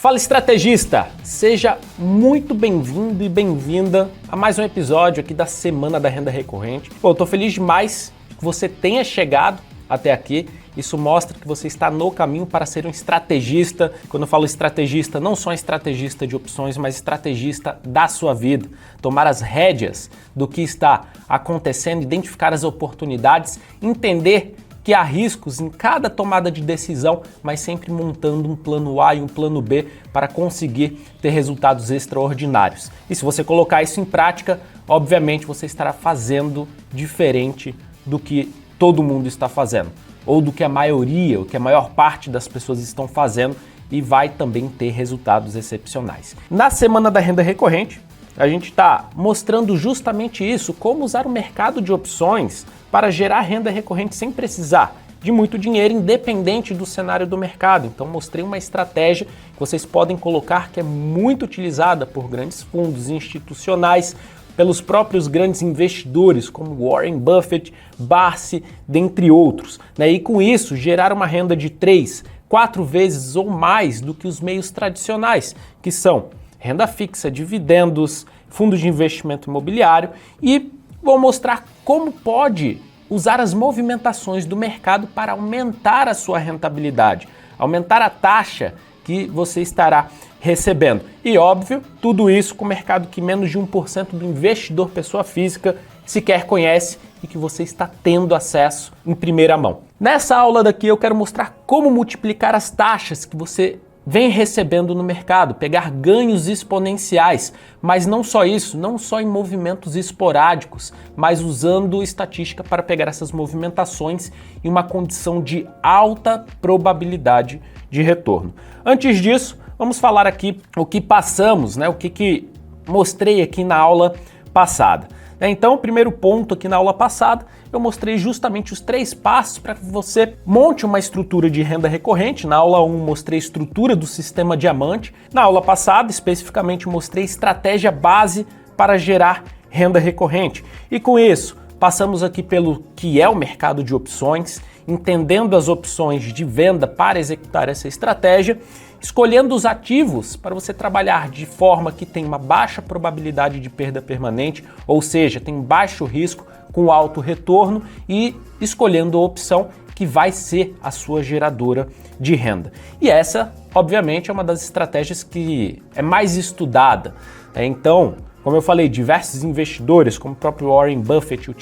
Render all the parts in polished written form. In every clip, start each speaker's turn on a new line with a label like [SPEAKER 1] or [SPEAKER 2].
[SPEAKER 1] Fala, estrategista! Seja muito bem-vindo e bem-vinda a mais um episódio aqui da Semana da Renda Recorrente. Pô, eu tô feliz demais que você tenha chegado até aqui. Isso mostra que você está no caminho para ser um estrategista. Quando eu falo estrategista, não só um estrategista de opções, mas estrategista da sua vida. Tomar as rédeas do que está acontecendo, identificar as oportunidades, entender que há riscos em cada tomada de decisão, mas sempre montando um plano A e um plano B para conseguir ter resultados extraordinários. E se você colocar isso em prática, obviamente você estará fazendo diferente do que todo mundo está fazendo, ou do que a maioria, ou que a maior parte das pessoas estão fazendo, e vai também ter resultados excepcionais. Na Semana da Renda Recorrente, a gente está mostrando justamente isso, como usar o mercado de opções para gerar renda recorrente sem precisar de muito dinheiro, independente do cenário do mercado. Então mostrei uma estratégia que vocês podem colocar que é muito utilizada por grandes fundos institucionais, pelos próprios grandes investidores como Warren Buffett, Barsi, dentre outros, né? E com isso gerar uma renda de 3, 4 vezes ou mais do que os meios tradicionais, que são renda fixa, dividendos, fundos de investimento imobiliário, e vou mostrar como pode usar as movimentações do mercado para aumentar a sua rentabilidade, aumentar a taxa que você estará recebendo. E óbvio, tudo isso com o mercado que menos de 1% do investidor pessoa física sequer conhece e que você está tendo acesso em primeira mão. Nessa aula daqui eu quero mostrar como multiplicar as taxas que você vem recebendo no mercado, pegar ganhos exponenciais, mas não só isso, não só em movimentos esporádicos, mas usando estatística para pegar essas movimentações em uma condição de alta probabilidade de retorno. Antes disso, vamos falar aqui o que passamos, né? O que mostrei aqui na aula passada. Então, o primeiro ponto aqui na aula passada, eu mostrei justamente os 3 passos para que você monte uma estrutura de renda recorrente. Na aula 1, mostrei a estrutura do sistema diamante. Na aula passada, especificamente, mostrei estratégia base para gerar renda recorrente. E com isso, passamos aqui pelo que é o mercado de opções, entendendo as opções de venda para executar essa estratégia, escolhendo os ativos para você trabalhar de forma que tem uma baixa probabilidade de perda permanente, ou seja, tem baixo risco com alto retorno, e escolhendo a opção que vai ser a sua geradora de renda. E essa, obviamente, é uma das estratégias que é mais estudada. Então, como eu falei, diversos investidores, como o próprio Warren Buffett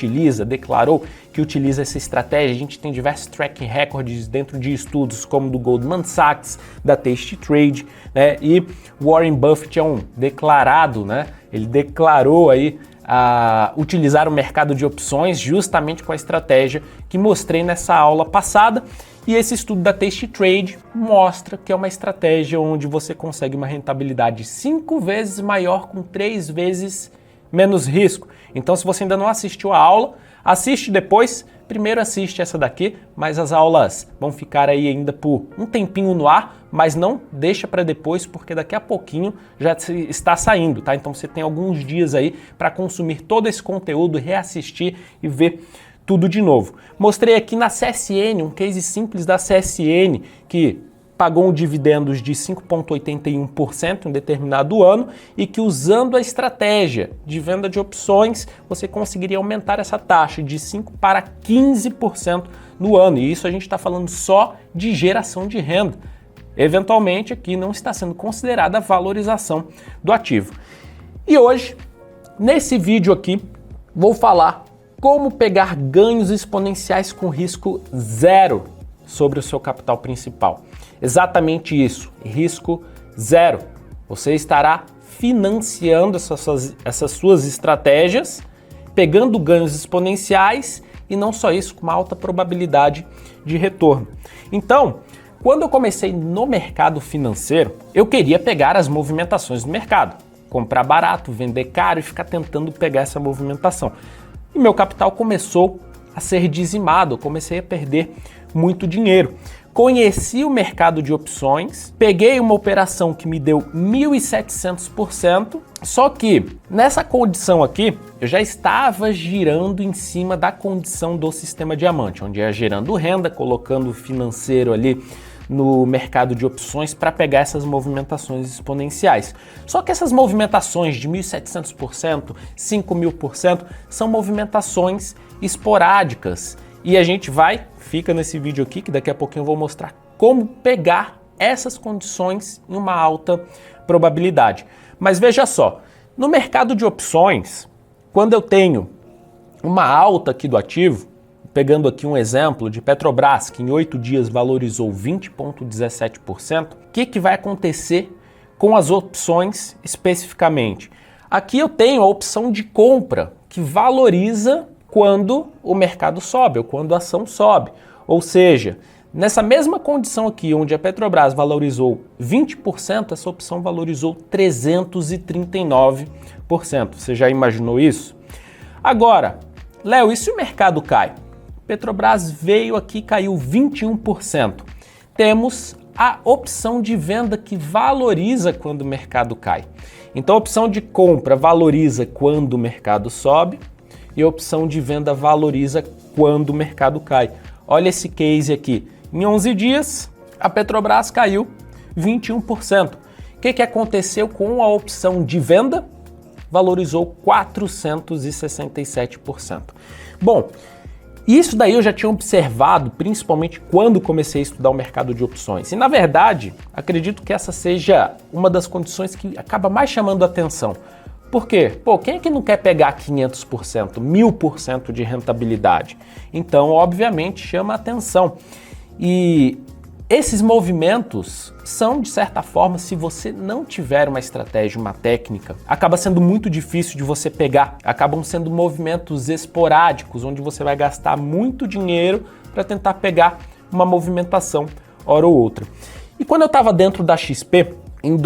[SPEAKER 1] declarou que utiliza essa estratégia. A gente tem diversos track records dentro de estudos como do Goldman Sachs, da tastytrade, né? E Warren Buffett é um declarado, né? Ele declarou aí a utilizar o mercado de opções justamente com a estratégia que mostrei nessa aula passada. E esse estudo da tastytrade mostra que é uma estratégia onde você consegue uma rentabilidade 5 vezes maior com 3 vezes menos risco. Então, se você ainda não assistiu a aula, assiste depois. Primeiro assiste essa daqui, mas as aulas vão ficar aí ainda por um tempinho no ar, mas não deixa para depois, porque daqui a pouquinho já está saindo, tá? Então você tem alguns dias aí para consumir todo esse conteúdo, reassistir e ver tudo de novo. Mostrei aqui na CSN, um case simples da CSN, que pagou um dividendos de 5,81% em um determinado ano, e que usando a estratégia de venda de opções, você conseguiria aumentar essa taxa de 5% para 15% no ano. E isso a gente está falando só de geração de renda. Eventualmente aqui não está sendo considerada a valorização do ativo. E hoje, nesse vídeo aqui, vou falar como pegar ganhos exponenciais com risco zero sobre o seu capital principal. Exatamente isso, risco zero. Você estará financiando essas suas estratégias, pegando ganhos exponenciais, e não só isso, com uma alta probabilidade de retorno. Então, quando eu comecei no mercado financeiro, eu queria pegar as movimentações do mercado, comprar barato, vender caro e ficar tentando pegar essa movimentação. E meu capital começou a ser dizimado, eu comecei a perder muito dinheiro. Conheci o mercado de opções, peguei uma operação que me deu 1.700%, só que nessa condição aqui eu já estava girando em cima da condição do sistema diamante, onde ia gerando renda, colocando o financeiro ali no mercado de opções para pegar essas movimentações exponenciais. Só que essas movimentações de 1.700%, 5.000% são movimentações esporádicas. E a gente fica nesse vídeo aqui que daqui a pouquinho eu vou mostrar como pegar essas condições em uma alta probabilidade. Mas veja só, no mercado de opções, quando eu tenho uma alta aqui do ativo, pegando aqui um exemplo de Petrobras, que em 8 dias valorizou 20,17%, o que vai acontecer com as opções especificamente? Aqui eu tenho a opção de compra, que valoriza quando o mercado sobe ou quando a ação sobe. Ou seja, nessa mesma condição aqui, onde a Petrobras valorizou 20%, essa opção valorizou 339%. Você já imaginou isso? Agora, Léo, e se o mercado cai? Petrobras veio aqui, caiu 21%. Temos a opção de venda que valoriza quando o mercado cai. Então a opção de compra valoriza quando o mercado sobe e a opção de venda valoriza quando o mercado cai. Olha esse case aqui. Em 11 dias, a Petrobras caiu 21%. O que aconteceu com a opção de venda? Valorizou 467%. Bom, isso daí eu já tinha observado, principalmente quando comecei a estudar o mercado de opções. E na verdade, acredito que essa seja uma das condições que acaba mais chamando a atenção. Por quê? Quem é que não quer pegar 500%, 1000% de rentabilidade? Então, obviamente, chama a atenção. E esses movimentos são, de certa forma, se você não tiver uma estratégia, uma técnica, acaba sendo muito difícil de você pegar. Acabam sendo movimentos esporádicos, onde você vai gastar muito dinheiro para tentar pegar uma movimentação hora ou outra. E quando eu estava dentro da XP, de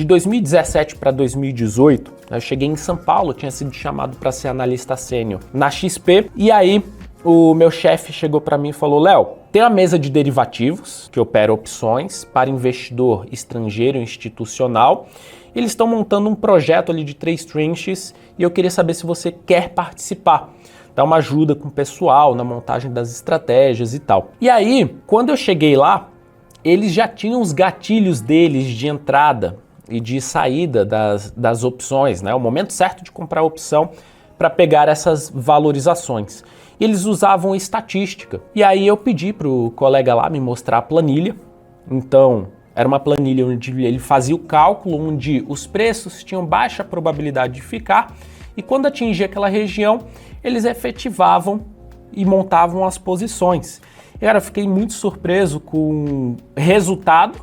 [SPEAKER 1] 2017 para 2018, eu cheguei em São Paulo, tinha sido chamado para ser analista sênior na XP, e aí o meu chefe chegou para mim e falou: Léo, tem a mesa de derivativos, que opera opções para investidor estrangeiro institucional. Eles estão montando um projeto ali de 3 tranches e eu queria saber se você quer participar. Dar uma ajuda com o pessoal na montagem das estratégias e tal. E aí, quando eu cheguei lá, eles já tinham os gatilhos deles de entrada e de saída das opções, né? O momento certo de comprar a opção para pegar essas valorizações. Eles usavam estatística. E aí eu pedi para o colega lá me mostrar a planilha. Então, era uma planilha onde ele fazia o cálculo, onde os preços tinham baixa probabilidade de ficar, e quando atingia aquela região, eles efetivavam e montavam as posições. E, cara, eu fiquei muito surpreso com o resultado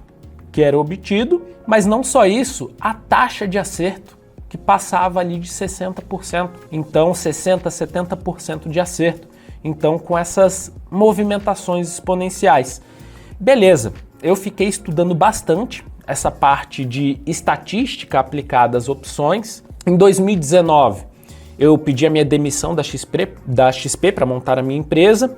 [SPEAKER 1] que era obtido, mas não só isso, a taxa de acerto, que passava ali de 60%. Então, 60%, 70% de acerto. Então, com essas movimentações exponenciais. Beleza, eu fiquei estudando bastante essa parte de estatística aplicada às opções. Em 2019, eu pedi a minha demissão da XP para montar a minha empresa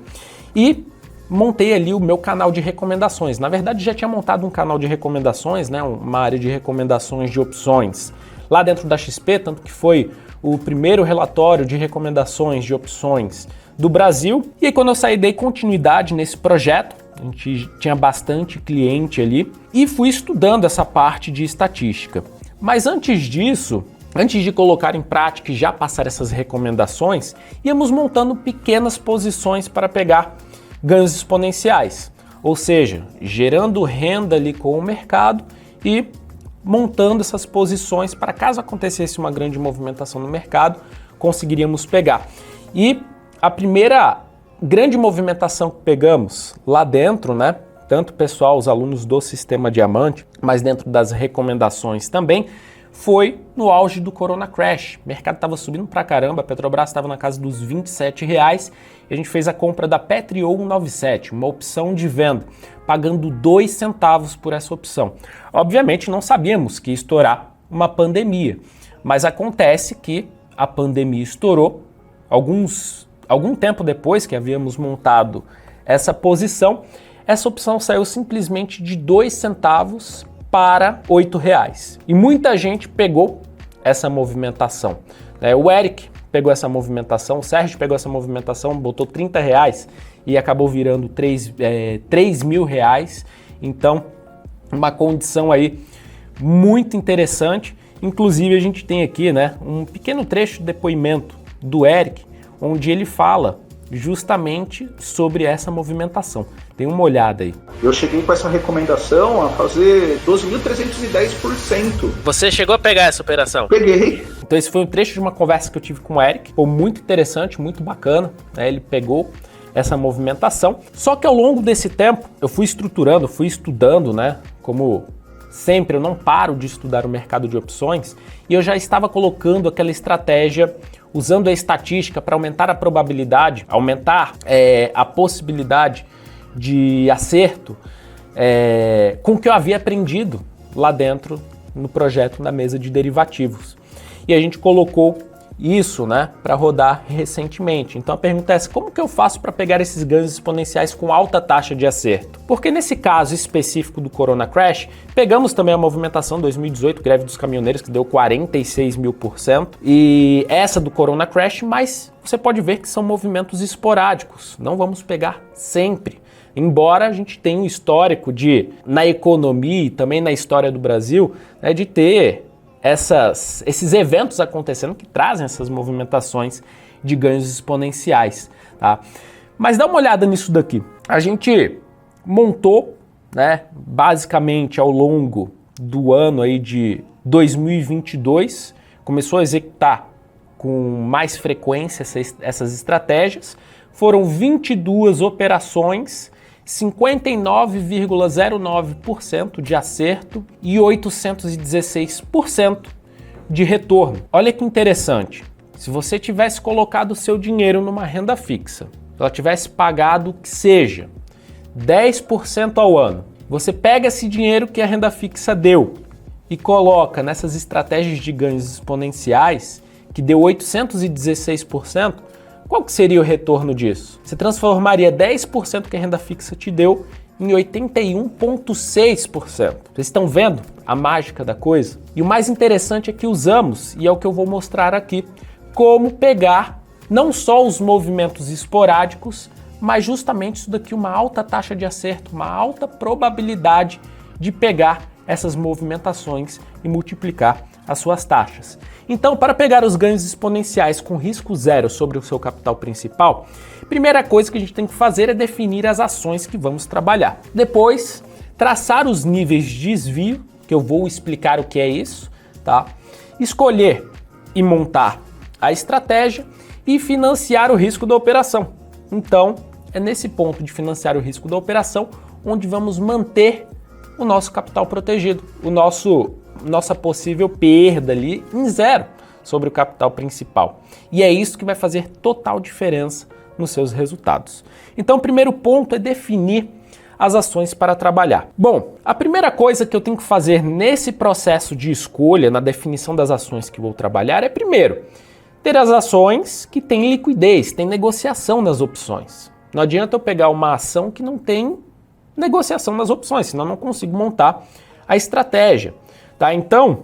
[SPEAKER 1] e montei ali o meu canal de recomendações. Na verdade, já tinha montado um canal de recomendações, né, uma área de recomendações de opções lá dentro da XP, tanto que foi o primeiro relatório de recomendações de opções do Brasil. E aí, quando eu saí, dei continuidade nesse projeto. A gente tinha bastante cliente ali e fui estudando essa parte de estatística. Mas antes disso, antes de colocar em prática e já passar essas recomendações, íamos montando pequenas posições para pegar ganhos exponenciais, ou seja, gerando renda ali com o mercado e montando essas posições para, caso acontecesse uma grande movimentação no mercado, conseguiríamos pegar. E a primeira grande movimentação que pegamos lá dentro, né, tanto o pessoal, os alunos do Sistema Diamante, mas dentro das recomendações também, foi no auge do Corona Crash. O mercado estava subindo pra caramba, a Petrobras estava na casa dos R$27 e a gente fez a compra da Petrio 197, uma opção de venda, pagando 2 centavos por essa opção. Obviamente não sabíamos que ia estourar uma pandemia, mas acontece que a pandemia estourou algum tempo depois que havíamos montado essa posição. Essa opção saiu simplesmente de 2 centavos para R$8. E muita gente pegou essa movimentação. O Eric pegou essa movimentação, o Sérgio pegou essa movimentação, botou R$30 e acabou virando 3 mil reais. Então, uma condição aí muito interessante. Inclusive, a gente tem aqui, né, um pequeno trecho de depoimento do Eric, onde ele fala justamente sobre essa movimentação. Tem uma olhada aí.
[SPEAKER 2] Eu cheguei com essa recomendação a fazer 12.310%.
[SPEAKER 1] Você chegou a pegar essa operação?
[SPEAKER 2] Peguei.
[SPEAKER 1] Então esse foi um trecho de uma conversa que eu tive com o Eric. Foi muito interessante, muito bacana, né? Ele pegou essa movimentação. Só que ao longo desse tempo, eu fui estruturando, fui estudando, né? Como sempre, eu não paro de estudar o mercado de opções, e eu já estava colocando aquela estratégia usando a estatística para aumentar a probabilidade, aumentar a possibilidade de acerto com o que eu havia aprendido lá dentro no projeto na mesa de derivativos. E a gente colocou isso, né, para rodar recentemente. Então a pergunta é essa: como que eu faço para pegar esses ganhos exponenciais com alta taxa de acerto? Porque nesse caso específico do Corona Crash, pegamos também a movimentação 2018, greve dos caminhoneiros, que deu 46 mil%, e essa do Corona Crash, mas você pode ver que são movimentos esporádicos, não vamos pegar sempre. Embora a gente tenha um histórico na economia e também na história do Brasil, né, de ter esses eventos acontecendo que trazem essas movimentações de ganhos exponenciais, tá? Mas dá uma olhada nisso daqui. A gente montou, né, basicamente ao longo do ano aí de 2022, começou a executar com mais frequência essas estratégias. Foram 22 operações, 59,09% de acerto e 816% de retorno. Olha que interessante. Se você tivesse colocado o seu dinheiro numa renda fixa, ela tivesse pagado que seja 10% ao ano, você pega esse dinheiro que a renda fixa deu e coloca nessas estratégias de ganhos exponenciais, que deu 816%, qual que seria o retorno disso? Você transformaria 10% que a renda fixa te deu em 81,6%. Vocês estão vendo a mágica da coisa? E o mais interessante é que usamos, e é o que eu vou mostrar aqui, como pegar não só os movimentos esporádicos, mas justamente isso daqui, uma alta taxa de acerto, uma alta probabilidade de pegar essas movimentações e multiplicar as suas taxas. Então, para pegar os ganhos exponenciais com risco zero sobre o seu capital principal, primeira coisa que a gente tem que fazer é definir as ações que vamos trabalhar. Depois, traçar os níveis de desvio, que eu vou explicar o que é isso, tá? Escolher e montar a estratégia e financiar o risco da operação. Então, é nesse ponto de financiar o risco da operação onde vamos manter o nosso capital protegido, nossa possível perda ali em zero sobre o capital principal. E é isso que vai fazer total diferença nos seus resultados. Então, o primeiro ponto é definir as ações para trabalhar. Bom, a primeira coisa que eu tenho que fazer nesse processo de escolha, na definição das ações que vou trabalhar, é primeiro ter as ações que têm liquidez, tem negociação nas opções. Não adianta eu pegar uma ação que não tem negociação nas opções, senão eu não consigo montar a estratégia. Tá? Então,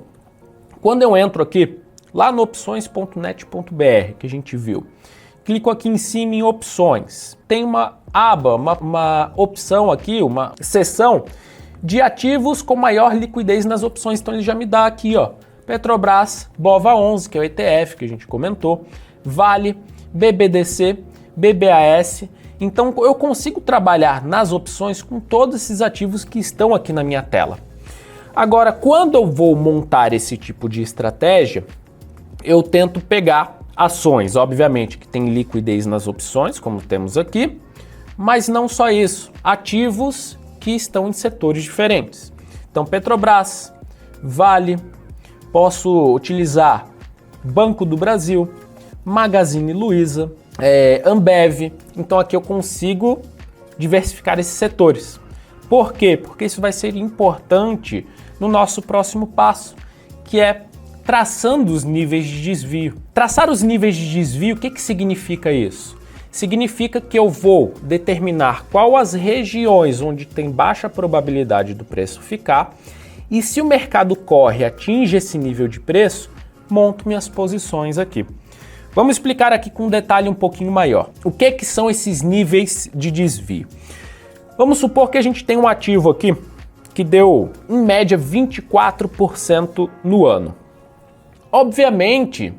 [SPEAKER 1] quando eu entro aqui, lá no opções.net.br, que a gente viu, clico aqui em cima em opções, tem uma aba, uma opção aqui, uma seção de ativos com maior liquidez nas opções. Então ele já me dá aqui, ó, Petrobras, BOVA11, que é o ETF que a gente comentou, Vale, BBDC, BBAS. Então eu consigo trabalhar nas opções com todos esses ativos que estão aqui na minha tela. Agora, quando eu vou montar esse tipo de estratégia, eu tento pegar ações, obviamente, que tem liquidez nas opções, como temos aqui, mas não só isso, ativos que estão em setores diferentes. Então, Petrobras, Vale, posso utilizar Banco do Brasil, Magazine Luiza, Ambev. Então aqui eu consigo diversificar esses setores. Por quê? Porque isso vai ser importante no nosso próximo passo, que é traçando os níveis de desvio. Traçar os níveis de desvio, o que significa isso? Significa que eu vou determinar qual as regiões onde tem baixa probabilidade do preço ficar, e se o mercado corre atinge esse nível de preço, monto minhas posições aqui. Vamos explicar aqui com um detalhe um pouquinho maior. O que são esses níveis de desvio? Vamos supor que a gente tem um ativo aqui que deu, em média, 24% no ano. Obviamente,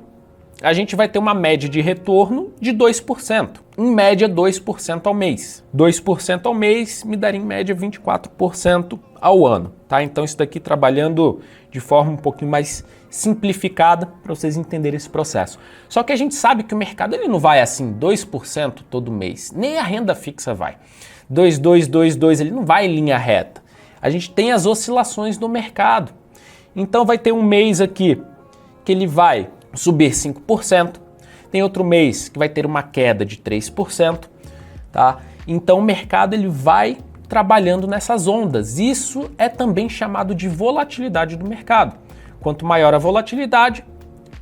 [SPEAKER 1] a gente vai ter uma média de retorno de 2%. Em média, 2% ao mês. 2% ao mês me daria, em média, 24% ao ano. Tá? Então, isso daqui trabalhando de forma um pouquinho mais simplificada para vocês entenderem esse processo. Só que a gente sabe que o mercado ele não vai assim 2% todo mês. Nem a renda fixa vai. 2, 2, 2, 2, ele não vai em linha reta. A gente tem as oscilações do mercado. Então vai ter um mês aqui que ele vai subir 5%, tem outro mês que vai ter uma queda de 3%, tá? Então o mercado ele vai trabalhando nessas ondas. Isso é também chamado de volatilidade do mercado. Quanto maior a volatilidade,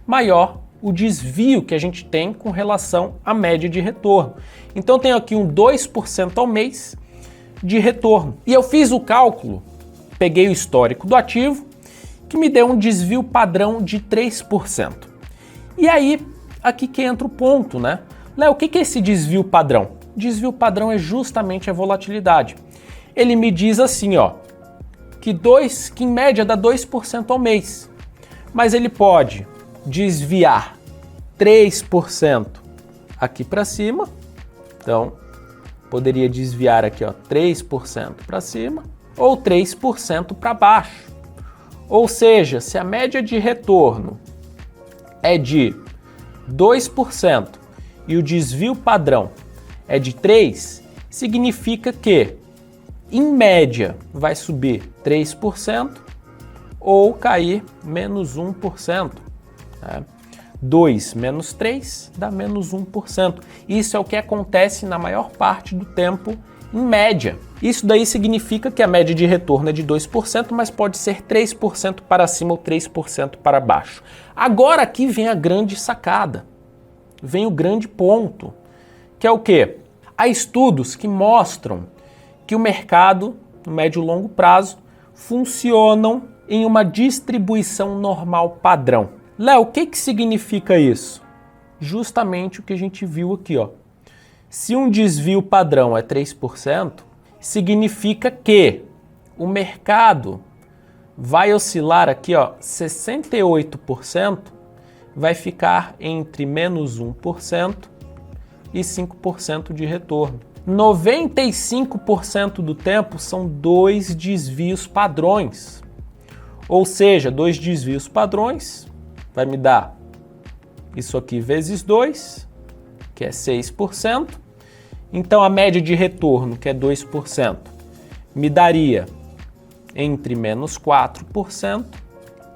[SPEAKER 1] maior o desvio que a gente tem com relação à média de retorno. Então eu tenho aqui um 2% ao mês de retorno. E eu fiz o cálculo, peguei o histórico do ativo, que me deu um desvio padrão de 3%. E aí, aqui que entra o ponto, né? Léo, o que é esse desvio padrão? Desvio padrão é justamente a volatilidade. Ele me diz assim, ó, que em média dá 2% ao mês. Mas ele pode desviar 3% aqui para cima. Então, poderia desviar aqui, ó, 3% para cima ou 3% para baixo. Ou seja, se a média de retorno é de 2% e o desvio padrão é de 3%, significa que, em média, vai subir 3% ou cair menos 1%. Né? 2 menos 3 dá menos 1%. Isso é o que acontece na maior parte do tempo, em média. Isso daí significa que a média de retorno é de 2%, mas pode ser 3% para cima ou 3% para baixo. Agora aqui vem a grande sacada, vem o grande ponto, que é o quê? Há estudos que mostram que o mercado, no médio e longo prazo, funcionam em uma distribuição normal padrão. Léo, o que significa isso? Justamente o que a gente viu aqui, ó. Se um desvio padrão é 3%, significa que o mercado vai oscilar aqui, ó, 68%, vai ficar entre menos 1% e 5% de retorno. 95% do tempo são 2 desvios padrões. Ou seja, 2 desvios padrões vai me dar isso aqui vezes 2, que é 6%. Então a média de retorno, que é 2%, me daria entre menos 4%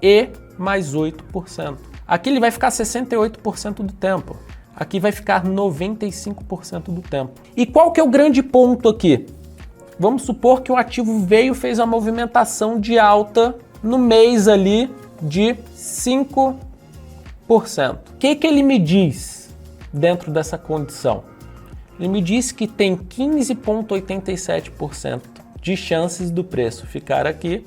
[SPEAKER 1] e mais 8%. Aqui ele vai ficar 68% do tempo. Aqui vai ficar 95% do tempo. E qual que é o grande ponto aqui? Vamos supor que o ativo fez a movimentação de alta no mês ali de 5%. O que ele me diz dentro dessa condição? Ele me diz que tem 15,87% de chances do preço ficar aqui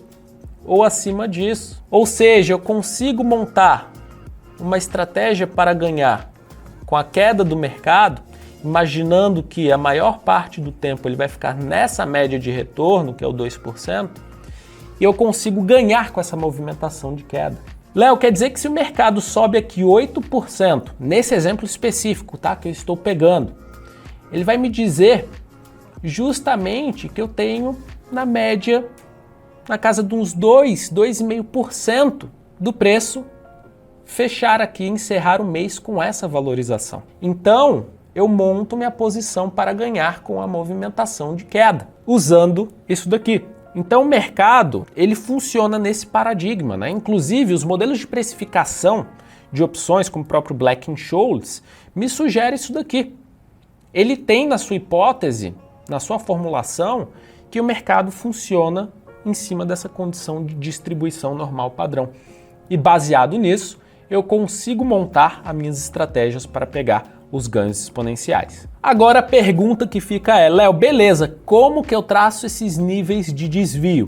[SPEAKER 1] ou acima disso. Ou seja, eu consigo montar uma estratégia para ganhar com a queda do mercado, imaginando que a maior parte do tempo ele vai ficar nessa média de retorno, que é o 2%, e eu consigo ganhar com essa movimentação de queda. Léo, quer dizer que se o mercado sobe aqui 8%, nesse exemplo específico, tá, que eu estou pegando, ele vai me dizer justamente que eu tenho, na média, na casa de uns 2,5% do preço fechar aqui, encerrar o mês com essa valorização. Então, eu monto minha posição para ganhar com a movimentação de queda, usando isso daqui. Então, o mercado, ele funciona nesse paradigma, né? Inclusive, os modelos de precificação de opções, como o próprio Black-Scholes, me sugere isso daqui. Ele tem na sua hipótese, na sua formulação, que o mercado funciona em cima dessa condição de distribuição normal padrão. E baseado nisso, eu consigo montar as minhas estratégias para pegar os ganhos exponenciais. Agora a pergunta que fica é, Léo, beleza, como que eu traço esses níveis de desvio?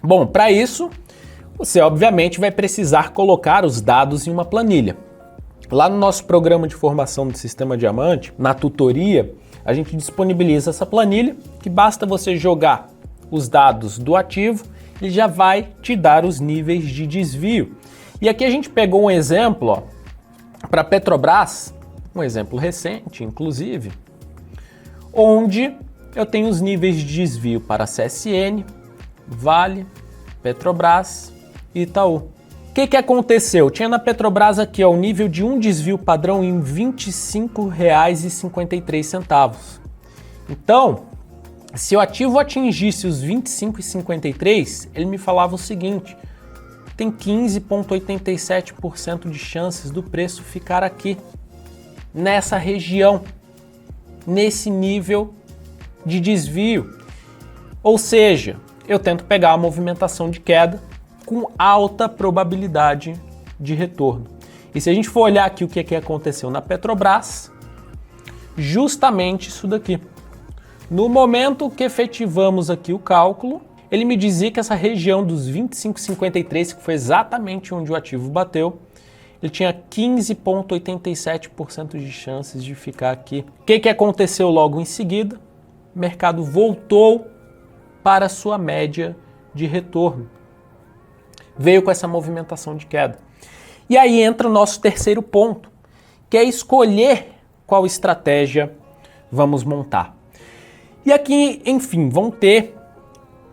[SPEAKER 1] Bom, para isso, você obviamente vai precisar colocar os dados em uma planilha. Lá no nosso programa de formação do Sistema Diamante, na tutoria, a gente disponibiliza essa planilha que basta você jogar os dados do ativo, ele já vai te dar os níveis de desvio. E aqui a gente pegou um exemplo para Petrobras, um exemplo recente, inclusive, onde eu tenho os níveis de desvio para CSN, Vale, Petrobras e Itaú. O que aconteceu? Tinha na Petrobras aqui o nível de um desvio padrão em R$ 25,53. Então, se o ativo atingisse os R$ 25,53, ele me falava o seguinte: tem 15,87% de chances do preço ficar aqui, nessa região, nesse nível de desvio. Ou seja, eu tento pegar a movimentação de queda com alta probabilidade de retorno. E se a gente for olhar aqui o que aconteceu na Petrobras, justamente isso daqui. No momento que efetivamos aqui o cálculo, ele me dizia que essa região dos 25,53, que foi exatamente onde o ativo bateu, ele tinha 15,87% de chances de ficar aqui. O que aconteceu logo em seguida? O mercado voltou para a sua média de retorno. Veio com essa movimentação de queda. E aí entra o nosso terceiro ponto, que é escolher qual estratégia vamos montar. E aqui, enfim, vão ter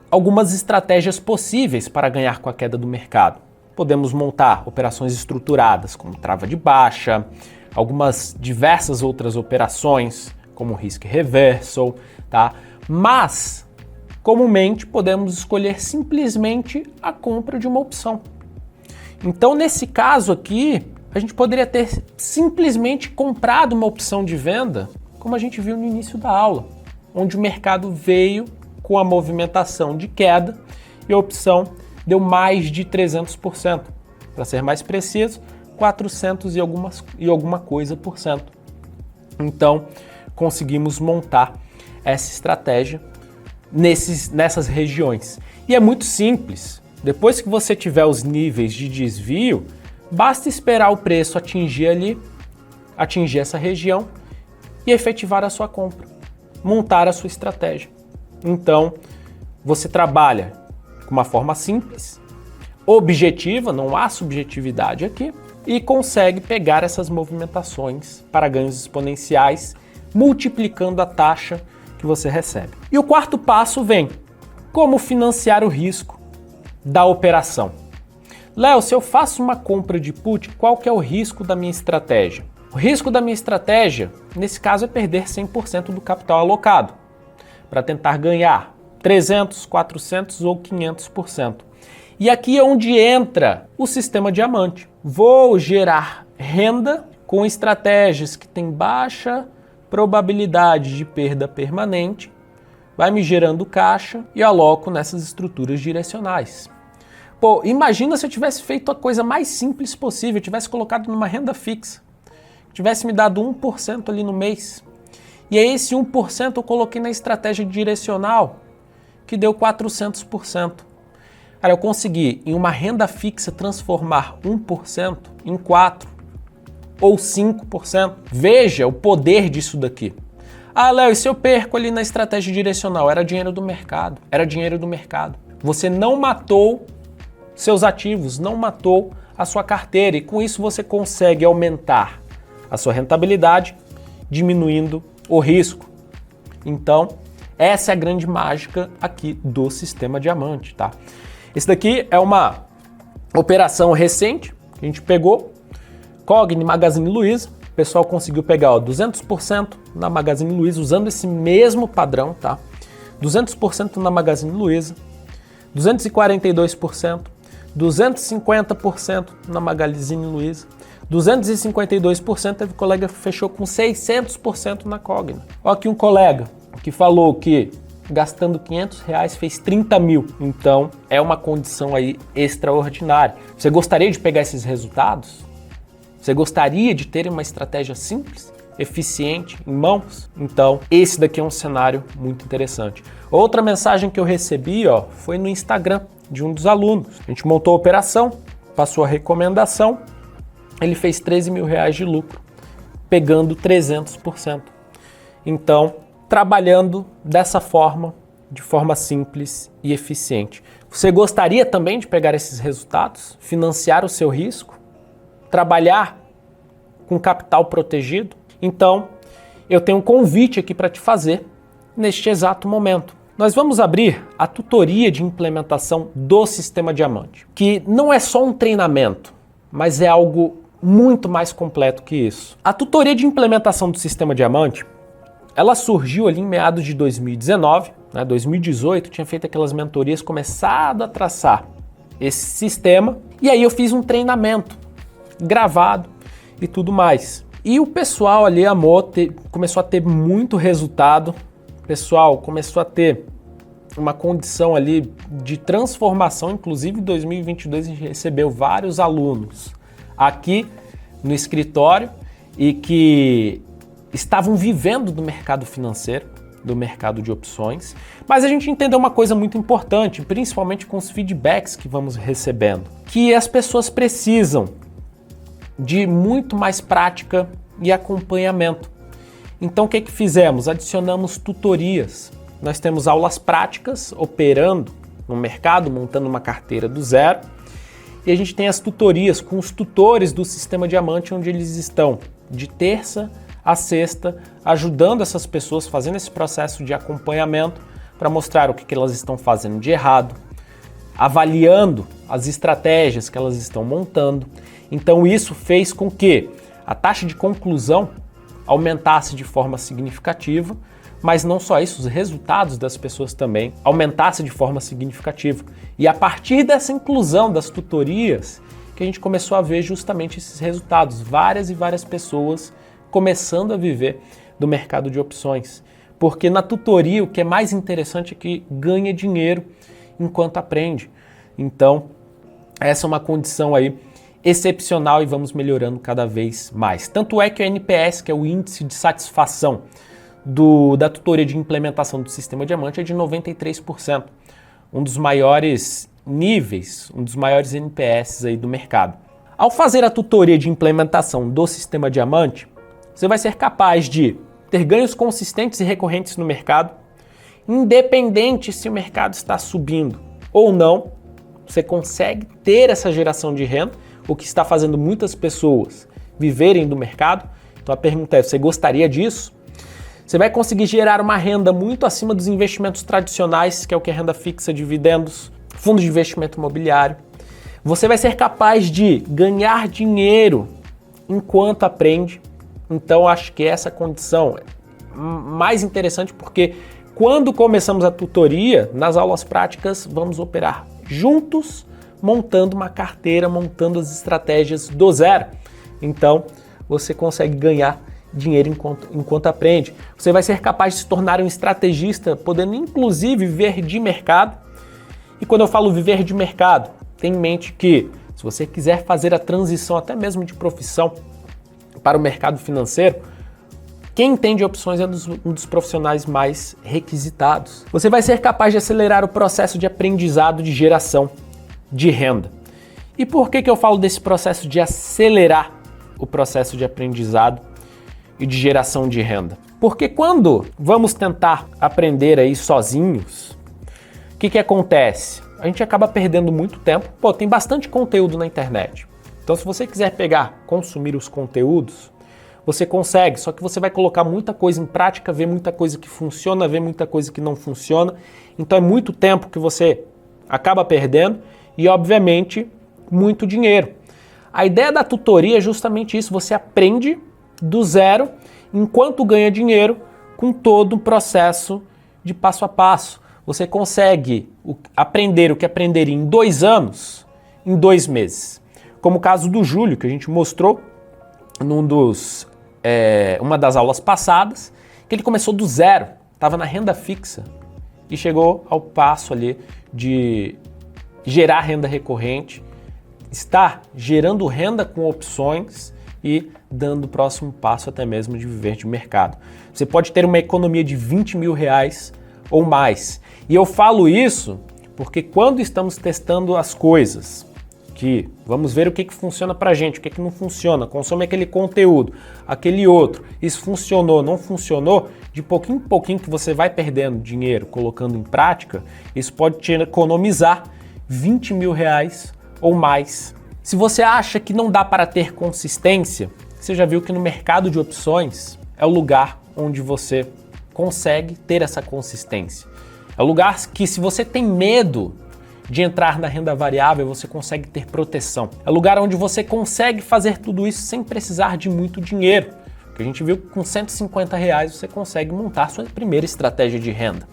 [SPEAKER 1] algumas estratégias possíveis para ganhar com a queda do mercado. Podemos montar operações estruturadas, como trava de baixa, algumas diversas outras operações, como risk reversal, tá? Mas, comumente, podemos escolher simplesmente a compra de uma opção. Então, nesse caso aqui, a gente poderia ter simplesmente comprado uma opção de venda, como a gente viu no início da aula, onde o mercado veio com a movimentação de queda e a opção deu mais de 300%. Para ser mais preciso, 400 e alguma coisa por cento. Então, conseguimos montar essa estratégia nessas regiões. E é muito simples. Depois que você tiver os níveis de desvio, basta esperar o preço atingir essa região e efetivar a sua compra, montar a sua estratégia. Então, você trabalha de uma forma simples, objetiva, não há subjetividade aqui, e consegue pegar essas movimentações para ganhos exponenciais, multiplicando a taxa que você recebe. E o quarto passo vem: como financiar o risco da operação. Léo, se eu faço uma compra de put, qual que é o risco da minha estratégia? O risco da minha estratégia, nesse caso, é perder 100% do capital alocado, para tentar ganhar 300%, 400% ou 500%. E aqui é onde entra o sistema diamante. Vou gerar renda com estratégias que têm baixa probabilidade de perda permanente, vai me gerando caixa e aloco nessas estruturas direcionais. Pô, imagina se eu tivesse feito a coisa mais simples possível, eu tivesse colocado numa renda fixa, tivesse me dado 1% ali no mês. E aí esse 1% eu coloquei na estratégia direcional, que deu 400%. Cara, eu consegui, em uma renda fixa, transformar 1% em 4% ou 5%. Veja o poder disso daqui. Ah, Léo, e se eu perco ali na estratégia direcional? Era dinheiro do mercado. Era dinheiro do mercado. Você não matou seus ativos, não matou a sua carteira. E com isso você consegue aumentar a sua rentabilidade, diminuindo o risco. Então, essa é a grande mágica aqui do sistema diamante, tá? Esse daqui é uma operação recente que a gente pegou, Cogni, Magazine Luiza. O pessoal conseguiu pegar 200% na Magazine Luiza usando esse mesmo padrão, tá? 200% na Magazine Luiza, 242%, 250% na Magazine Luiza, 252%, teve colega que fechou com 600% na Cogna. Olha aqui um colega que falou que gastando R$500 fez 30 mil. Então é uma condição aí extraordinária. Você gostaria de pegar esses resultados? Você gostaria de ter uma estratégia simples, eficiente, em mãos? Então esse daqui é um cenário muito interessante. Outra mensagem que eu recebi foi no Instagram de um dos alunos. A gente montou a operação, passou a recomendação. ele fez 13 mil reais de lucro, pegando 300%. Então, trabalhando dessa forma, de forma simples e eficiente. Você gostaria também de pegar esses resultados, financiar o seu risco, trabalhar com capital protegido? Então, eu tenho um convite aqui para te fazer neste exato momento. Nós vamos abrir a tutoria de implementação do Sistema Diamante, que não é só um treinamento, mas é algo muito mais completo que isso. A tutoria de implementação do Sistema Diamante, ela surgiu ali em meados de 2019, 2018, tinha feito aquelas mentorias, começado a traçar esse sistema, e aí eu fiz um treinamento gravado e tudo mais. E o pessoal ali amou, começou a ter muito resultado, o pessoal começou a ter uma condição ali de transformação, inclusive em 2022 a gente recebeu vários alunos aqui no escritório e que estavam vivendo do mercado financeiro, do mercado de opções, mas a gente entendeu uma coisa muito importante, principalmente com os feedbacks que vamos recebendo, que as pessoas precisam de muito mais prática e acompanhamento. Então o que fizemos? Adicionamos tutorias. Nós temos aulas práticas, operando no mercado, montando uma carteira do zero, e a gente tem as tutorias com os tutores do Sistema Diamante, onde eles estão de terça a sexta, ajudando essas pessoas, fazendo esse processo de acompanhamento para mostrar o que elas estão fazendo de errado, avaliando as estratégias que elas estão montando. Então isso fez com que a taxa de conclusão aumentasse de forma significativa, mas não só isso, os resultados das pessoas também aumentassem de forma significativa. E a partir dessa inclusão das tutorias que a gente começou a ver justamente esses resultados, várias e várias pessoas começando a viver do mercado de opções. Porque na tutoria o que é mais interessante é que ganha dinheiro enquanto aprende. Então, essa é uma condição aí excepcional e vamos melhorando cada vez mais. Tanto é que o NPS, que é o índice de satisfação da tutoria de implementação do Sistema Diamante, é de 93%. Um dos maiores níveis, um dos maiores NPS aí do mercado. Ao fazer a tutoria de implementação do Sistema Diamante, você vai ser capaz de ter ganhos consistentes e recorrentes no mercado, independente se o mercado está subindo ou não, você consegue ter essa geração de renda, o que está fazendo muitas pessoas viverem do mercado. Então a pergunta é, você gostaria disso? Você vai conseguir gerar uma renda muito acima dos investimentos tradicionais, que é o que é renda fixa, dividendos, fundos de investimento imobiliário. Você vai ser capaz de ganhar dinheiro enquanto aprende. Então acho que essa condição é mais interessante porque quando começamos a tutoria, nas aulas práticas, vamos operar juntos, montando uma carteira, montando as estratégias do zero. Então você consegue ganhar dinheiro enquanto aprende. Você vai ser capaz de se tornar um estrategista, podendo inclusive viver de mercado. E quando eu falo viver de mercado, tenha em mente que se você quiser fazer a transição até mesmo de profissão para o mercado financeiro, quem entende opções é um dos profissionais mais requisitados. Você vai ser capaz de acelerar o processo de aprendizado de geração de renda. E por que eu falo desse processo de acelerar o processo de aprendizado e de geração de renda? Porque quando vamos tentar aprender aí sozinhos, o que acontece? A gente acaba perdendo muito tempo. Tem bastante conteúdo na internet. Então se você quiser pegar, consumir os conteúdos, você consegue, só que você vai colocar muita coisa em prática, ver muita coisa que funciona, ver muita coisa que não funciona. Então é muito tempo que você acaba perdendo e, obviamente, muito dinheiro. A ideia da tutoria é justamente isso, você aprende do zero enquanto ganha dinheiro com todo o processo de passo a passo. Você consegue aprender o que aprenderia em 2 anos, em 2 meses. Como o caso do Júlio, que a gente mostrou uma das aulas passadas, que ele começou do zero, estava na renda fixa e chegou ao passo ali de gerar renda recorrente, estar gerando renda com opções e dando o próximo passo até mesmo de viver de mercado. Você pode ter uma economia de 20 mil reais ou mais. E eu falo isso porque quando estamos testando as coisas aqui, vamos ver o que funciona pra gente, o que não funciona, consome aquele conteúdo, aquele outro, isso funcionou, não funcionou, de pouquinho em pouquinho que você vai perdendo dinheiro, colocando em prática, isso pode te economizar 20 mil reais ou mais. Se você acha que não dá para ter consistência, você já viu que no mercado de opções é o lugar onde você consegue ter essa consistência. É o lugar que, se você tem medo de entrar na renda variável, você consegue ter proteção. É o lugar onde você consegue fazer tudo isso sem precisar de muito dinheiro. Porque a gente viu que com 150 reais você consegue montar sua primeira estratégia de renda.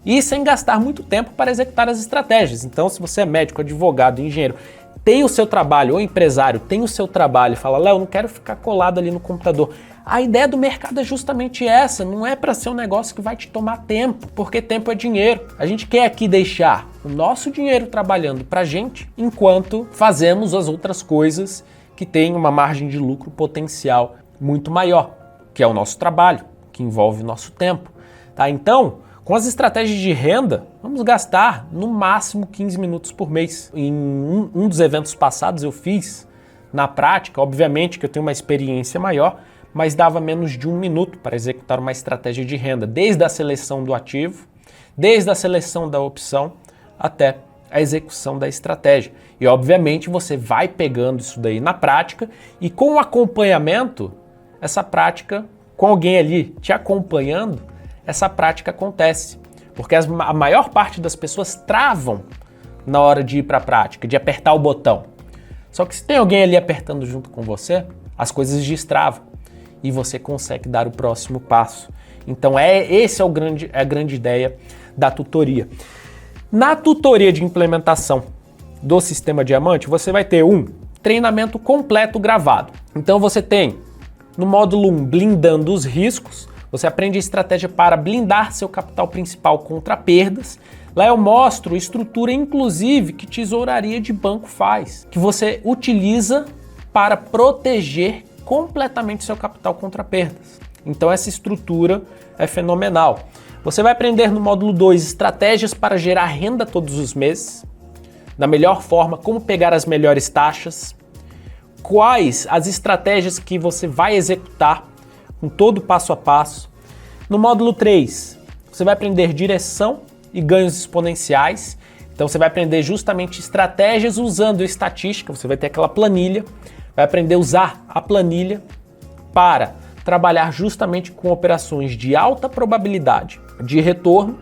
[SPEAKER 1] E sem gastar muito tempo para executar as estratégias. Então, se você é médico, advogado, engenheiro, tem o seu trabalho, ou empresário, tem o seu trabalho e fala, Léo, não quero ficar colado ali no computador. A ideia do mercado é justamente essa, não é para ser um negócio que vai te tomar tempo, porque tempo é dinheiro. A gente quer aqui deixar o nosso dinheiro trabalhando pra gente, enquanto fazemos as outras coisas que têm uma margem de lucro potencial muito maior, que é o nosso trabalho, que envolve o nosso tempo. Tá? Então, com as estratégias de renda, vamos gastar no máximo 15 minutos por mês. Em um dos eventos passados eu fiz na prática, obviamente que eu tenho uma experiência maior, mas dava menos de 1 minuto para executar uma estratégia de renda, desde a seleção do ativo, desde a seleção da opção, até a execução da estratégia. E obviamente você vai pegando isso daí na prática e com o acompanhamento, essa prática, com alguém ali te acompanhando, essa prática acontece. Porque a maior parte das pessoas travam na hora de ir para a prática, de apertar o botão. Só que se tem alguém ali apertando junto com você, as coisas destravam e você consegue dar o próximo passo. Então esse é a grande ideia da tutoria. Na tutoria de implementação do Sistema Diamante, você vai ter um treinamento completo gravado. Então você tem no módulo 1, blindando os riscos, você aprende a estratégia para blindar seu capital principal contra perdas. Lá eu mostro estrutura, inclusive, que tesouraria de banco faz, que você utiliza para proteger completamente seu capital contra perdas. Então essa estrutura é fenomenal. Você vai aprender no módulo 2 estratégias para gerar renda todos os meses, da melhor forma, como pegar as melhores taxas, quais as estratégias que você vai executar com todo o passo a passo. No módulo 3, você vai aprender direção e ganhos exponenciais. Então você vai aprender justamente estratégias usando estatística, você vai ter aquela planilha, vai aprender a usar a planilha para trabalhar justamente com operações de alta probabilidade de retorno,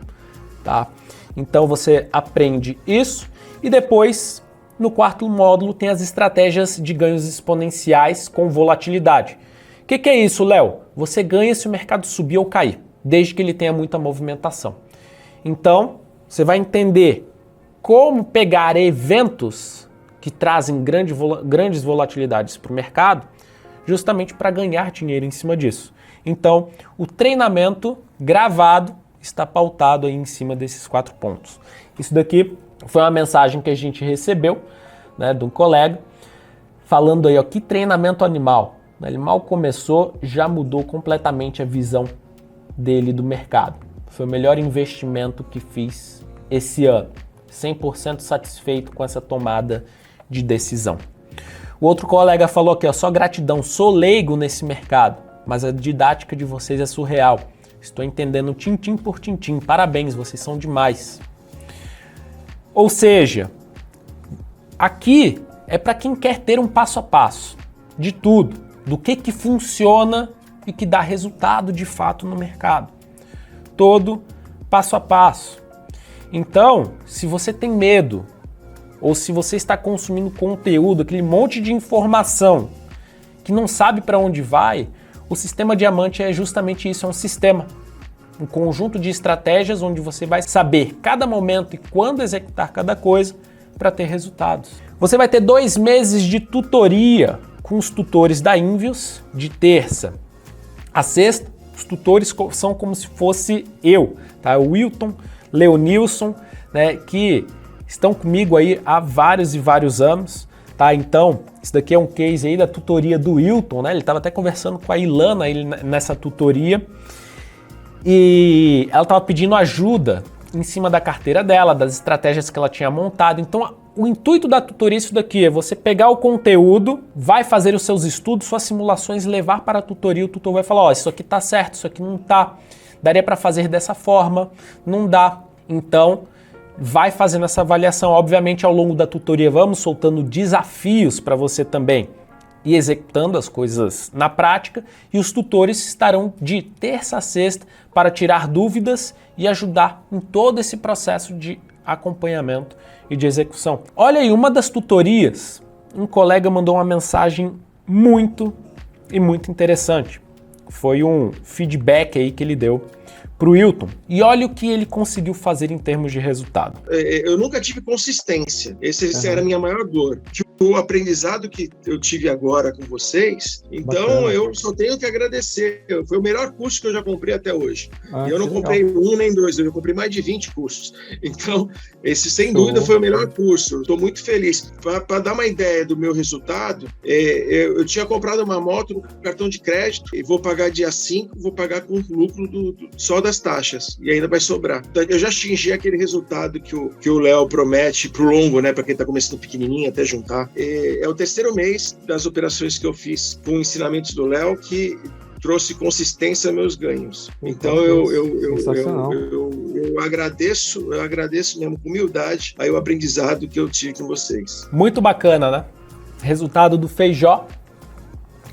[SPEAKER 1] tá? Então você aprende isso e depois, no quarto módulo, tem as estratégias de ganhos exponenciais com volatilidade. O que é isso, Léo? Você ganha se o mercado subir ou cair, desde que ele tenha muita movimentação. Então, você vai entender como pegar eventos que trazem grandes volatilidades para o mercado, justamente para ganhar dinheiro em cima disso. Então, o treinamento gravado está pautado aí em cima desses 4 pontos. Isso daqui foi uma mensagem que a gente recebeu, né, de um colega, falando aí, ó, que treinamento animal. Ele mal começou, já mudou completamente a visão dele do mercado. Foi o melhor investimento que fiz esse ano. 100% satisfeito com essa tomada de decisão. O outro colega falou aqui, ó, só gratidão, sou leigo nesse mercado, mas a didática de vocês é surreal. Estou entendendo tintim por tintim. Parabéns, vocês são demais. Ou seja, aqui é para quem quer ter um passo a passo de tudo, do que funciona e que dá resultado de fato no mercado. Todo passo a passo. Então, se você tem medo, ou se você está consumindo conteúdo, aquele monte de informação que não sabe para onde vai, o Sistema Diamante é justamente isso, é um sistema. Um conjunto de estratégias onde você vai saber cada momento e quando executar cada coisa para ter resultados. Você vai ter 2 meses de tutoria com os tutores da Invios, de terça a sexta. Os tutores são como se fosse eu, tá? O Wilton, Leonilson, né, que estão comigo aí há vários e vários anos, tá? Então, isso daqui é um case aí da tutoria do Wilton, né? Ele estava até conversando com a Ilana aí nessa tutoria e ela estava pedindo ajuda em cima da carteira dela, das estratégias que ela tinha montado. Então, o intuito da tutoria é isso daqui, é você pegar o conteúdo, vai fazer os seus estudos, suas simulações, levar para a tutoria, o tutor vai falar, ó, isso aqui tá certo, isso aqui não tá, daria para fazer dessa forma, não dá. Então, vai fazendo essa avaliação. Obviamente, ao longo da tutoria, vamos soltando desafios para você também e executando as coisas na prática, e os tutores estarão de terça a sexta para tirar dúvidas e ajudar em todo esse processo de acompanhamento e de execução. Olha aí, uma das tutorias, um colega mandou uma mensagem muito interessante. Foi um feedback aí que ele deu para o Wilton. E olha o que ele conseguiu fazer em termos de resultado.
[SPEAKER 3] Eu nunca tive consistência. Esse era a minha maior dor. O aprendizado que eu tive agora com vocês, então bacana. Eu só tenho que agradecer. Foi o melhor curso que eu já comprei até hoje. E eu não comprei um nem dois, eu comprei mais de 20 cursos. Então, esse sem dúvida foi o melhor curso. Estou muito feliz. Para dar uma ideia do meu resultado, eu tinha comprado uma moto no cartão de crédito e vou pagar dia 5, vou pagar com lucro só das taxas. E ainda vai sobrar. Então, eu já atingi aquele resultado que o Léo promete pro longo, né? Para quem está começando pequenininho até juntar. É o terceiro mês das operações que eu fiz com ensinamentos do Léo que trouxe consistência aos meus ganhos. Então eu agradeço mesmo com humildade aí o aprendizado que eu tive com vocês.
[SPEAKER 1] Muito bacana, né? Resultado do Feijó,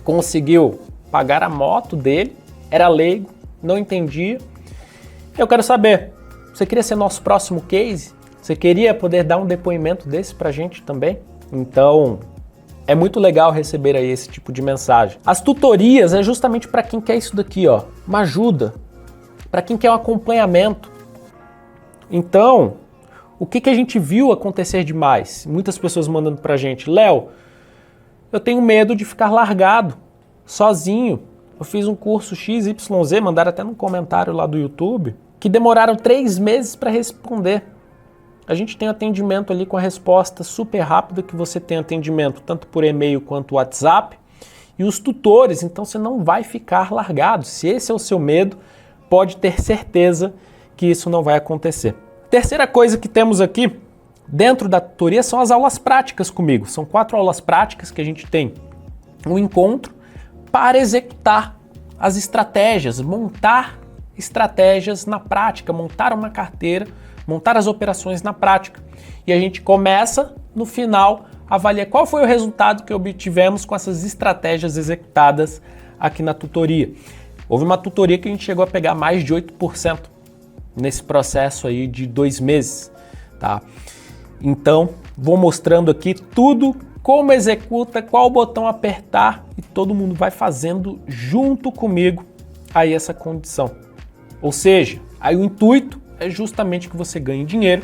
[SPEAKER 1] conseguiu pagar a moto dele, era leigo, não entendia. Eu quero saber, você queria ser nosso próximo case? Você queria poder dar um depoimento desse pra gente também? Então, é muito legal receber aí esse tipo de mensagem. As tutorias é justamente para quem quer isso daqui, ó, uma ajuda, para quem quer um acompanhamento. Então, o que a gente viu acontecer demais? Muitas pessoas mandando pra gente, Léo, eu tenho medo de ficar largado, sozinho. Eu fiz um curso XYZ, mandaram até no comentário lá do YouTube, que demoraram 3 meses para responder. A gente tem atendimento ali com a resposta super rápida, que você tem atendimento tanto por e-mail quanto WhatsApp, e os tutores, então você não vai ficar largado. Se esse é o seu medo, pode ter certeza que isso não vai acontecer. Terceira coisa que temos aqui dentro da tutoria são as aulas práticas comigo. São 4 aulas práticas que a gente tem um encontro para executar as estratégias, montar estratégias na prática, montar uma carteira, montar as operações na prática. E a gente começa, no final, a avaliar qual foi o resultado que obtivemos com essas estratégias executadas aqui na tutoria. Houve uma tutoria que a gente chegou a pegar mais de 8% nesse processo aí de 2 meses, tá? Então, vou mostrando aqui tudo, como executa, qual botão apertar, e todo mundo vai fazendo junto comigo aí essa condição. Ou seja, aí o intuito é justamente que você ganhe dinheiro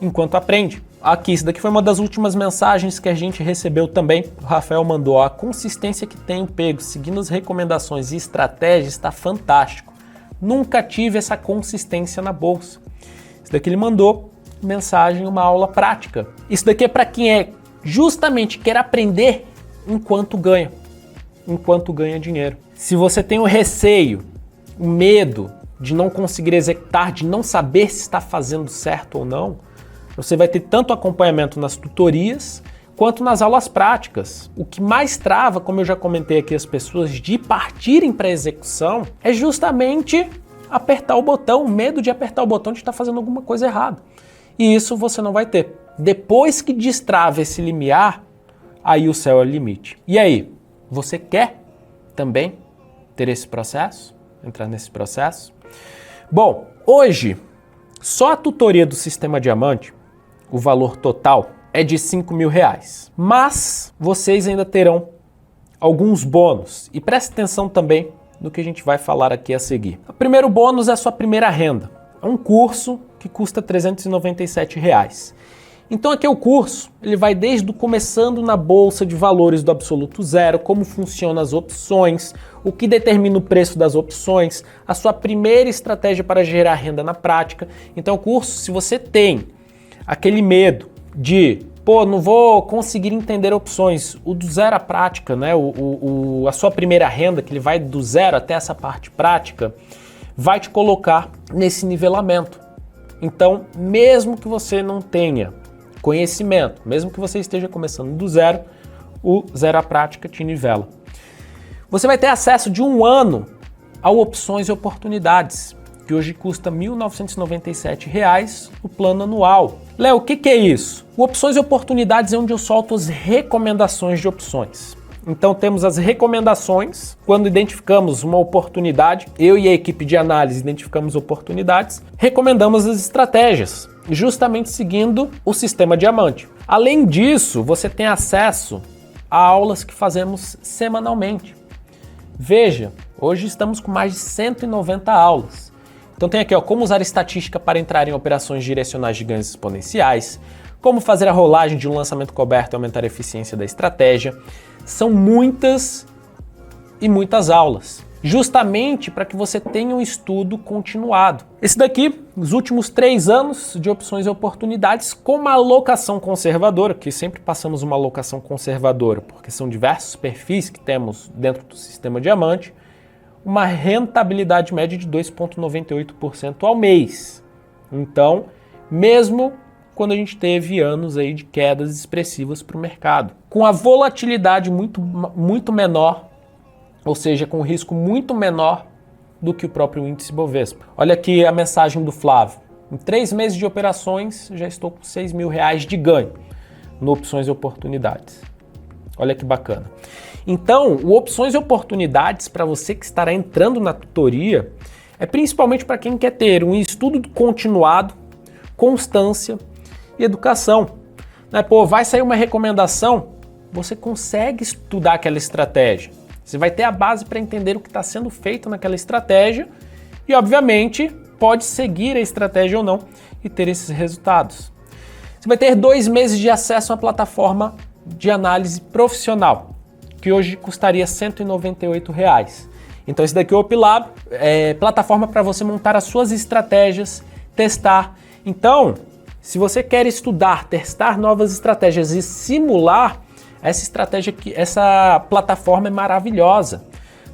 [SPEAKER 1] enquanto aprende. Aqui, isso daqui foi uma das últimas mensagens que a gente recebeu também. O Rafael mandou, a consistência que tenho pego, seguindo as recomendações e estratégias, está fantástico. Nunca tive essa consistência na bolsa. Isso daqui ele mandou mensagem, uma aula prática. Isso daqui é para quem justamente quer aprender enquanto ganha dinheiro. Se você tem o receio, o medo de não conseguir executar, de não saber se está fazendo certo ou não, você vai ter tanto acompanhamento nas tutorias quanto nas aulas práticas. O que mais trava, como eu já comentei aqui, as pessoas de partirem para a execução é justamente apertar o botão, o medo de apertar o botão de estar fazendo alguma coisa errada. E isso você não vai ter. Depois que destrava esse limiar, aí o céu é o limite. E aí, você quer também ter esse processo? Entrar nesse processo? Bom, hoje, só a tutoria do Sistema Diamante, o valor total é de R$5.000. Mas vocês ainda terão alguns bônus. E preste atenção também no que a gente vai falar aqui a seguir. O primeiro bônus é a sua primeira renda. É um curso que custa R$397. Então aqui é o curso, ele vai desde o começando na Bolsa de Valores do Absoluto Zero, como funcionam as opções, o que determina o preço das opções, a sua primeira estratégia para gerar renda na prática. Então o curso, se você tem aquele medo de, não vou conseguir entender opções, o do zero à prática, né? A sua primeira renda, que ele vai do zero até essa parte prática, vai te colocar nesse nivelamento. Então, mesmo que você não tenha conhecimento. Mesmo que você esteja começando do zero, o Zero à Prática te nivela. Você vai ter acesso de 1 ano ao Opções e Oportunidades, que hoje custa R$ 1.997 o plano anual. Léo, o que é isso? O Opções e Oportunidades é onde eu solto as recomendações de opções. Então temos as recomendações, quando identificamos uma oportunidade, eu e a equipe de análise identificamos oportunidades, recomendamos as estratégias, justamente seguindo o sistema Diamante. Além disso, você tem acesso a aulas que fazemos semanalmente. Veja, hoje estamos com mais de 190 aulas. Então tem aqui, como usar estatística para entrar em operações direcionais de ganhos exponenciais, como fazer a rolagem de um lançamento coberto e aumentar a eficiência da estratégia. São muitas e muitas aulas, justamente para que você tenha um estudo continuado. Esse daqui, os últimos 3 anos de opções e oportunidades com uma alocação conservadora, que sempre passamos uma alocação conservadora, porque são diversos perfis que temos dentro do sistema Diamante, uma rentabilidade média de 2,98% ao mês. Então, mesmo quando a gente teve anos aí de quedas expressivas para o mercado, com a volatilidade muito menor, ou seja, com um risco muito menor do que o próprio índice Bovespa. Olha aqui a mensagem do Flávio. Em 3 meses de operações, já estou com R$ 6.000 de ganho no Opções e Oportunidades. Olha que bacana. Então, o Opções e Oportunidades, para você que estará entrando na tutoria, é principalmente para quem quer ter um estudo continuado, constância e educação. Vai sair uma recomendação, você consegue estudar aquela estratégia. Você vai ter a base para entender o que está sendo feito naquela estratégia e, obviamente, pode seguir a estratégia ou não e ter esses resultados. Você vai ter 2 meses de acesso à plataforma de análise profissional, que hoje custaria R$ 198. Então, esse daqui é o OpLab, plataforma para você montar as suas estratégias, testar. Então, se você quer estudar, testar novas estratégias e simular, essa plataforma é maravilhosa.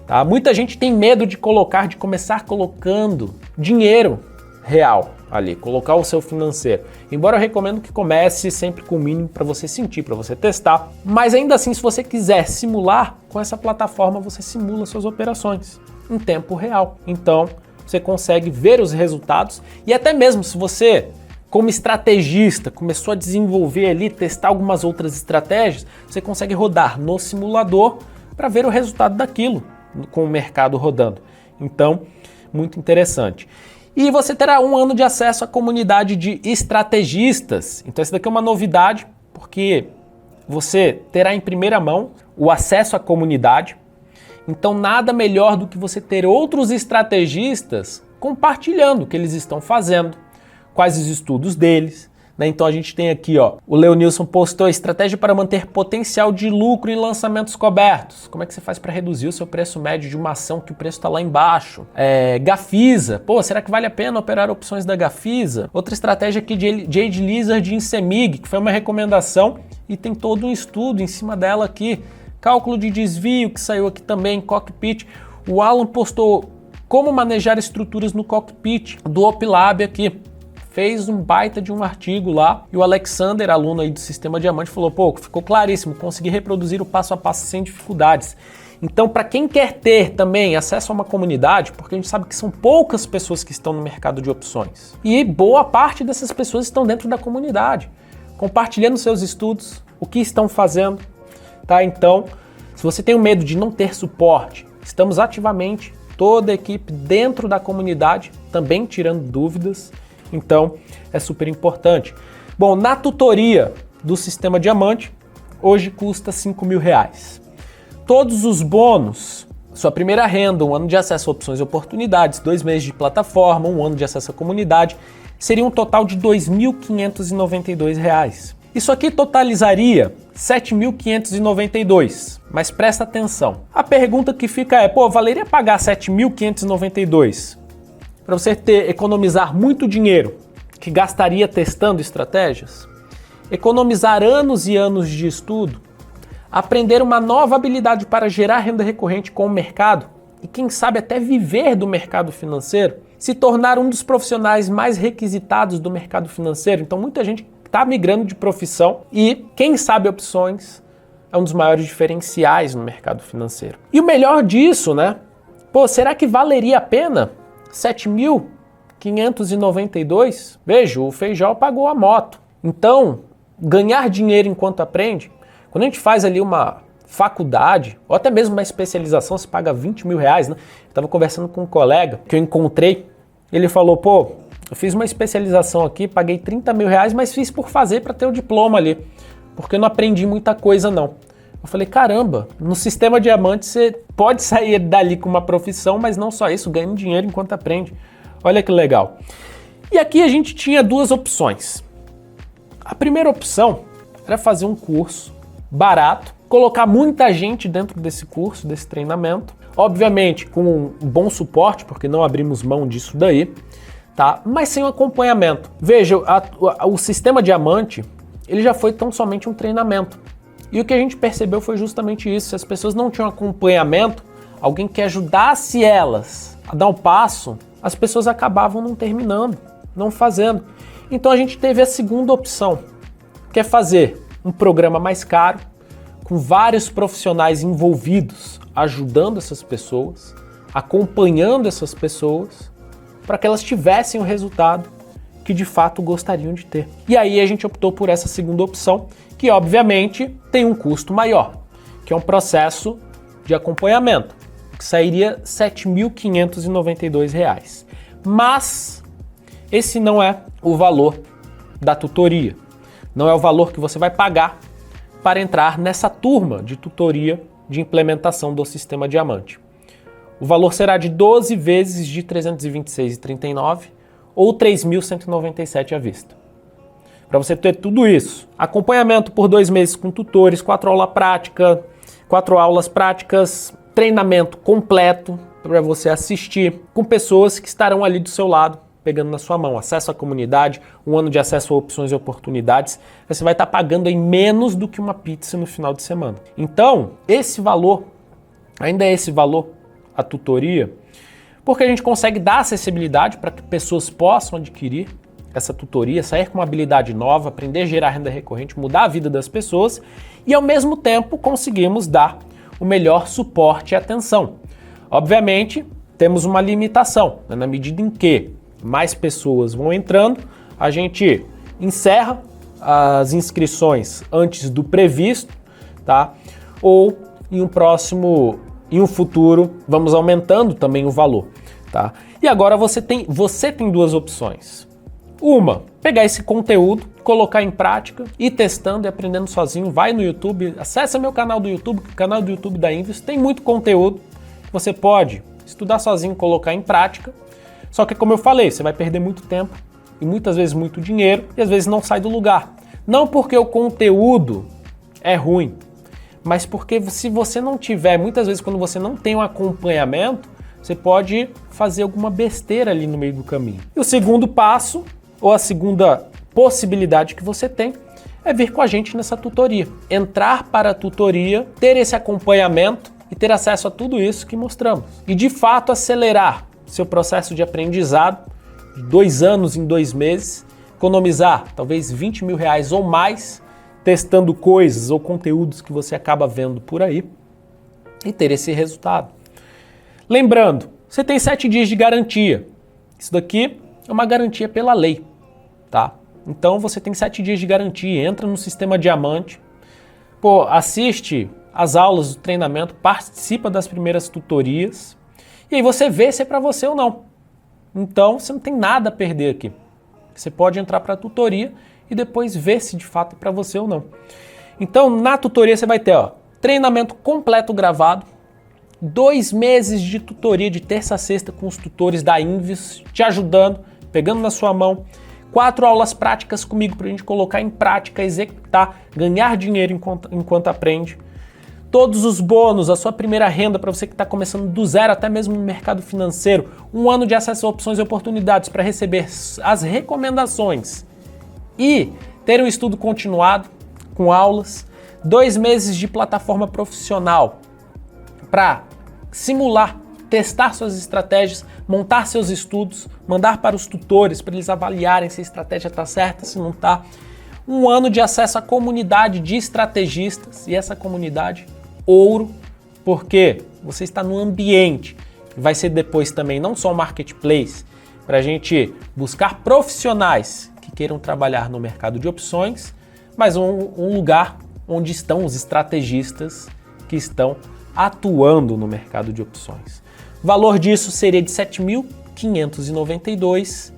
[SPEAKER 1] Tá? Muita gente tem medo de começar colocando dinheiro real ali, colocar o seu financeiro. Embora eu recomendo que comece sempre com o mínimo para você sentir, para você testar. Mas ainda assim, se você quiser simular, com essa plataforma você simula suas operações em tempo real. Então, você consegue ver os resultados e até mesmo se você, como estrategista, começou a desenvolver ali, testar algumas outras estratégias, você consegue rodar no simulador para ver o resultado daquilo com o mercado rodando. Então, muito interessante. E você terá 1 ano de acesso à comunidade de estrategistas. Então, essa daqui é uma novidade, porque você terá em primeira mão o acesso à comunidade. Então, nada melhor do que você ter outros estrategistas compartilhando o que eles estão fazendo, quais os estudos deles. Então a gente tem aqui, o Leonilson postou estratégia para manter potencial de lucro em lançamentos cobertos. Como é que você faz para reduzir o seu preço médio de uma ação que o preço está lá embaixo? Gafisa, será que vale a pena operar opções da Gafisa? Outra estratégia aqui de Jade Lizard em Semig, que foi uma recomendação e tem todo um estudo em cima dela aqui. Cálculo de desvio, que saiu aqui também, Cockpit. O Alan postou como manejar estruturas no Cockpit do OpLab aqui. Fez um baita de um artigo lá e o Alexander, aluno aí do Sistema Diamante, falou, ficou claríssimo, consegui reproduzir o passo a passo sem dificuldades. Então, para quem quer ter também acesso a uma comunidade, porque a gente sabe que são poucas pessoas que estão no mercado de opções e boa parte dessas pessoas estão dentro da comunidade, compartilhando seus estudos, o que estão fazendo, tá? Então, se você tem medo de não ter suporte, estamos ativamente, toda a equipe dentro da comunidade, também tirando dúvidas. Então, é super importante. Bom, na tutoria do Sistema Diamante, hoje custa R$ 5.000. Todos os bônus, sua primeira renda, 1 ano de acesso a opções e oportunidades, 2 meses de plataforma, 1 ano de acesso à comunidade, seria um total de R$ 2.592. Isso aqui totalizaria R$ 7.592, mas presta atenção. A pergunta que fica é, valeria pagar R$ 7.592? Para você economizar muito dinheiro que gastaria testando estratégias, economizar anos e anos de estudo, aprender uma nova habilidade para gerar renda recorrente com o mercado e quem sabe até viver do mercado financeiro, se tornar um dos profissionais mais requisitados do mercado financeiro. Então muita gente está migrando de profissão e, quem sabe, opções é um dos maiores diferenciais no mercado financeiro. E o melhor disso, né? Pô, será que valeria a pena 7.592? Veja, o Feijó pagou a moto. Então, ganhar dinheiro enquanto aprende, quando a gente faz ali uma faculdade, ou até mesmo uma especialização, você paga 20 mil reais, né? Eu estava conversando com um colega que eu encontrei, ele falou, pô, eu fiz uma especialização aqui, paguei 30 mil reais, mas fiz por fazer para ter o diploma ali, porque eu não aprendi muita coisa não. Eu falei, caramba, no sistema diamante você pode sair dali com uma profissão, mas não só isso, ganhando dinheiro enquanto aprende. Olha que legal. E aqui a gente tinha duas opções. A primeira opção era fazer um curso barato, colocar muita gente dentro desse curso, desse treinamento, obviamente com um bom suporte, porque não abrimos mão disso daí, tá? Mas sem um acompanhamento. Veja, o sistema diamante, ele já foi tão somente um treinamento. E o que a gente percebeu foi justamente isso. Se as pessoas não tinham acompanhamento, alguém que ajudasse elas a dar um passo, as pessoas acabavam não terminando, não fazendo. Então a gente teve a segunda opção, que é fazer um programa mais caro, com vários profissionais envolvidos, ajudando essas pessoas, acompanhando essas pessoas, para que elas tivessem o resultado que de fato gostariam de ter. E aí a gente optou por essa segunda opção, que obviamente tem um custo maior, que é um processo de acompanhamento, que sairia R$ 7.592. Mas esse não é o valor da tutoria, não é o valor que você vai pagar para entrar nessa turma de tutoria de implementação do sistema diamante. O valor será de 12 vezes de R$ 326,39 ou R$ 3.197 à vista. Para você ter tudo isso, acompanhamento por 2 meses com tutores, 4 aulas práticas, treinamento completo para você assistir com pessoas que estarão ali do seu lado, pegando na sua mão, acesso à comunidade, 1 ano de acesso a opções e oportunidades, você vai estar pagando em menos do que uma pizza no final de semana. Então, esse valor, ainda é esse valor, a tutoria, porque a gente consegue dar acessibilidade para que pessoas possam adquirir essa tutoria, sair com uma habilidade nova, aprender a gerar renda recorrente, mudar a vida das pessoas e ao mesmo tempo conseguimos dar o melhor suporte e atenção. Obviamente, temos uma limitação, né? Na medida em que mais pessoas vão entrando, a gente encerra as inscrições antes do previsto, tá? Ou em um futuro, vamos aumentando também o valor, tá? E agora você tem 2 opções. Uma, pegar esse conteúdo, colocar em prática, ir testando e aprendendo sozinho. Vai no YouTube, acessa meu canal do YouTube, o canal do YouTube da Invios, tem muito conteúdo. Você pode estudar sozinho, colocar em prática. Só que, como eu falei, você vai perder muito tempo e muitas vezes muito dinheiro e às vezes não sai do lugar. Não porque o conteúdo é ruim, mas porque se você não tiver, muitas vezes quando você não tem um acompanhamento, você pode fazer alguma besteira ali no meio do caminho. E o segundo passo, ou a segunda possibilidade que você tem, é vir com a gente nessa tutoria. Entrar para a tutoria, ter esse acompanhamento e ter acesso a tudo isso que mostramos. E de fato acelerar seu processo de aprendizado de 2 anos em 2 meses, economizar talvez 20 mil reais ou mais, testando coisas ou conteúdos que você acaba vendo por aí e ter esse resultado. Lembrando, você tem 7 dias de garantia. Isso daqui é uma garantia pela lei, tá? Então você tem 7 dias de garantia, entra no sistema diamante, assiste as aulas do treinamento, participa das primeiras tutorias e aí você vê se é para você ou não. Então você não tem nada a perder aqui. Você pode entrar para a tutoria e depois ver se de fato é para você ou não. Então na tutoria você vai ter treinamento completo gravado, 2 meses de tutoria de terça a sexta com os tutores da Invios te ajudando, pegando na sua mão, 4 aulas práticas comigo para a gente colocar em prática, executar, ganhar dinheiro enquanto aprende. Todos os bônus, a sua primeira renda para você que está começando do zero, até mesmo no mercado financeiro, 1 ano de acesso a opções e oportunidades para receber as recomendações e ter um estudo continuado com aulas, 2 meses de plataforma profissional para simular, testar suas estratégias, montar seus estudos, mandar para os tutores para eles avaliarem se a estratégia está certa, se não está. Um ano de acesso à comunidade de estrategistas, e essa comunidade, ouro, porque você está num ambiente que vai ser depois também não só um marketplace, para a gente buscar profissionais que queiram trabalhar no mercado de opções, mas um lugar onde estão os estrategistas que estão atuando no mercado de opções. O valor disso seria de R$ 7.592,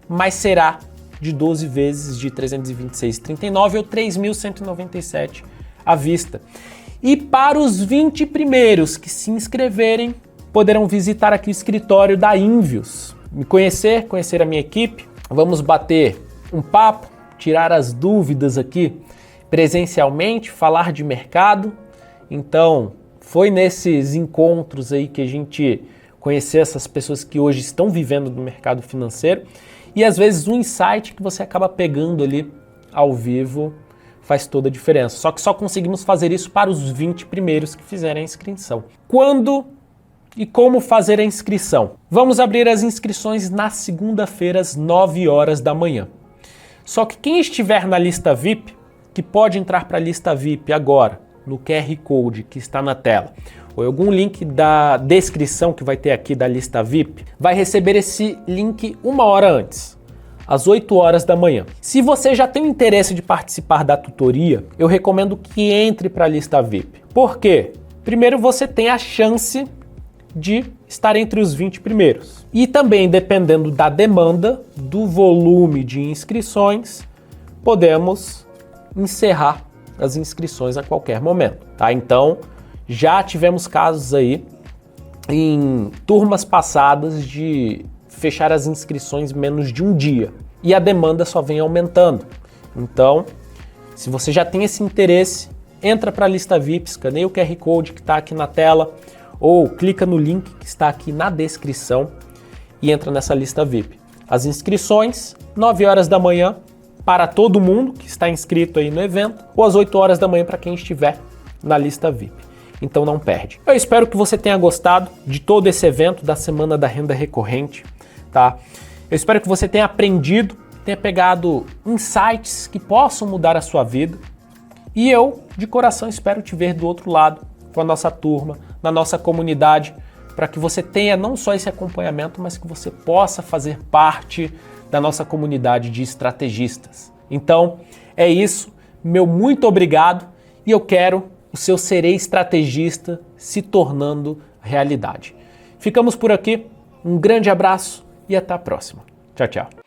[SPEAKER 1] mas será de 12 vezes de R$ 326,39 ou R$ 3.197 à vista. E para os 20 primeiros que se inscreverem, poderão visitar aqui o escritório da Invios, me conhecer a minha equipe, vamos bater um papo, tirar as dúvidas aqui presencialmente, falar de mercado. Então, foi nesses encontros aí que a gente conheceu essas pessoas que hoje estão vivendo no mercado financeiro e às vezes um insight que você acaba pegando ali ao vivo faz toda a diferença. Só que só conseguimos fazer isso para os 20 primeiros que fizerem a inscrição. Quando e como fazer a inscrição? Vamos abrir as inscrições na segunda-feira às 9 horas da manhã. Só que quem estiver na lista VIP, que pode entrar para a lista VIP agora, no QR Code que está na tela, ou algum link da descrição que vai ter aqui da lista VIP, vai receber esse link 1 hora antes, às 8 horas da manhã. Se você já tem o interesse de participar da tutoria, eu recomendo que entre para a lista VIP. Por quê? Primeiro, você tem a chance de estar entre os 20 primeiros. E também, dependendo da demanda, do volume de inscrições, podemos encerrar as inscrições a qualquer momento, tá? Então, já tivemos casos aí em turmas passadas de fechar as inscrições em menos de um dia e a demanda só vem aumentando. Então, se você já tem esse interesse, entra para a lista VIP, escaneia o QR Code que está aqui na tela ou clica no link que está aqui na descrição e entra nessa lista VIP. As inscrições, 9 horas da manhã, para todo mundo que está inscrito aí no evento, ou às 8 horas da manhã para quem estiver na lista VIP. Então não perde. Eu espero que você tenha gostado de todo esse evento da Semana da Renda Recorrente, tá? Eu espero que você tenha aprendido, tenha pegado insights que possam mudar a sua vida. E eu, de coração, espero te ver do outro lado, com a nossa turma, na nossa comunidade, para que você tenha não só esse acompanhamento, mas que você possa fazer parte da nossa comunidade de estrategistas. Então, é isso. Meu muito obrigado e eu quero o seu Serei Estrategista se tornando realidade. Ficamos por aqui. Um grande abraço e até a próxima. Tchau, tchau.